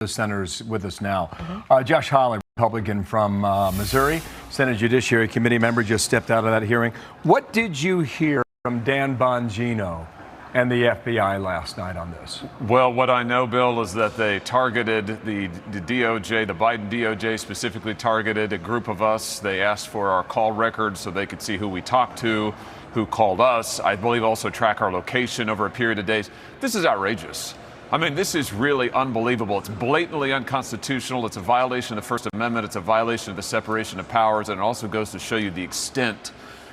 The senator's with us now. Josh Hawley, Republican from Missouri, Senate Judiciary Committee member, just stepped out of that hearing. What did you hear from Dan Bongino and the FBI last night on this? Well, what I know, Bill, is that they targeted the DOJ, the Biden DOJ specifically targeted a group of us. They asked for our call records so they could see who we talked to, who called us. I believe also track our location over a period of days. This is outrageous. I mean, this is really unbelievable. It's blatantly unconstitutional. It's a violation of the First Amendment. It's a violation of the separation of powers. And it also goes to show you the extent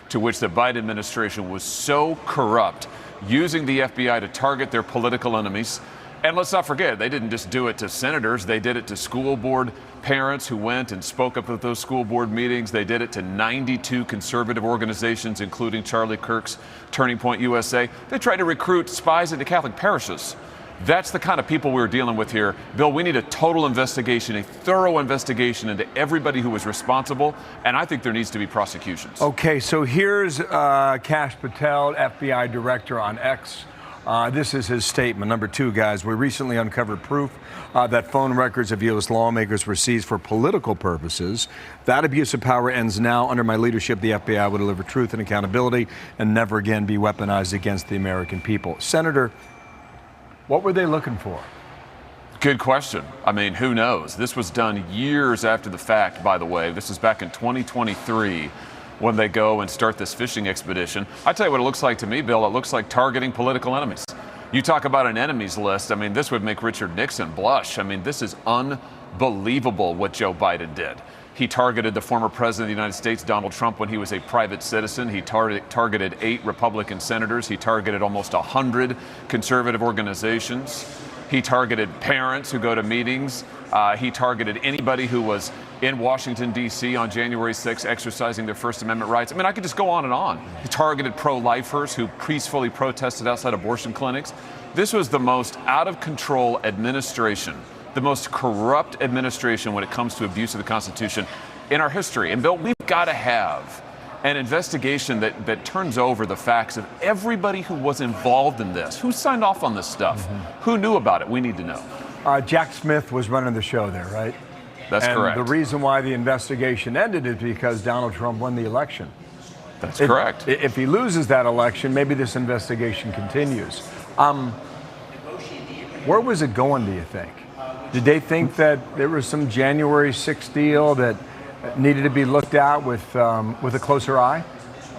to which the Biden administration was so corrupt, using the FBI to target their political enemies. And let's not forget, they didn't just do it to senators. They did it to school board parents who went and spoke up at those school board meetings. They did it to 92 conservative organizations, including Charlie Kirk's Turning Point USA. They tried to recruit spies into Catholic parishes. That's the kind of people we're dealing with here. Bill, we need a total investigation, a thorough investigation into everybody who was responsible, and I think there needs to be prosecutions. Okay, so here's Kash Patel, FBI director on X. This is his statement. Number 2, guys, we recently uncovered proof that phone records of U.S. lawmakers were seized for political purposes. That abuse of power ends now. Under my leadership, the FBI will deliver truth and accountability and never again be weaponized against the American people. Senator, what were they looking for? Good question. I mean, who knows? This was done years after the fact, by the way. This is back in 2023 when they go and start this fishing expedition. I tell you what it looks like to me, Bill. It looks like targeting political enemies. You talk about an enemies list. I mean, this would make Richard Nixon blush. I mean, this is unbelievable what Joe Biden did. He targeted the former president of the United States, Donald Trump, when he was a private citizen. He targeted 8 Republican senators. He targeted almost 100 conservative organizations. He targeted parents who go to meetings. He targeted anybody who was in Washington, D.C. on January 6th exercising their First Amendment rights. I mean, I could just go on and on. He targeted pro-lifers who peacefully protested outside abortion clinics. This was the most out-of-control administration, the most corrupt administration when it comes to abuse of the Constitution in our history. And Bill, we've got to have an investigation that turns over the facts of everybody who was involved in this. Who signed off on this stuff? Who knew about it? We need to know. Jack Smith was running the show there, right? That's correct. The reason why the investigation ended is because Donald Trump won the election. That's correct. If he loses that election, maybe this investigation continues. Where was it going, do you think? Did they think that there was some January 6th deal that needed to be looked at with a closer eye?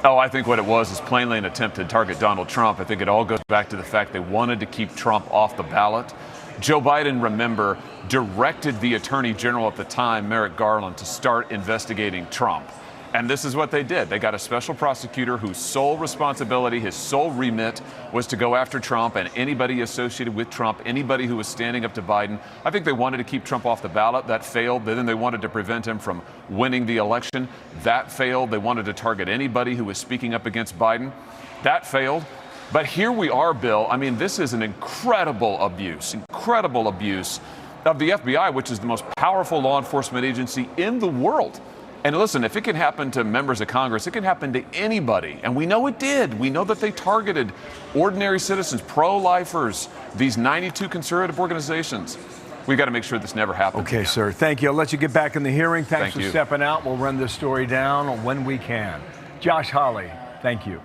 Oh, I think what it was is plainly an attempt to target Donald Trump. I think it all goes back to the fact they wanted to keep Trump off the ballot. Joe Biden, remember, directed the Attorney General at the time, Merrick Garland, to start investigating Trump. And this is what they did. They got a special prosecutor whose sole responsibility, his sole remit, was to go after Trump and anybody associated with Trump, anybody who was standing up to Biden. I think they wanted to keep Trump off the ballot. That failed. Then they wanted to prevent him from winning the election. That failed. They wanted to target anybody who was speaking up against Biden. That failed. But here we are, Bill. I mean, this is an incredible abuse of the FBI, which is the most powerful law enforcement agency in the world. And listen, if it can happen to members of Congress, it can happen to anybody. And we know it did. We know that they targeted ordinary citizens, pro-lifers, these 92 conservative organizations. We've got to make sure this never happens. Okay, sir. Thank you. I'll let you get back in the hearing. Thanks for stepping out. We'll run this story down when we can. Josh Hawley, thank you.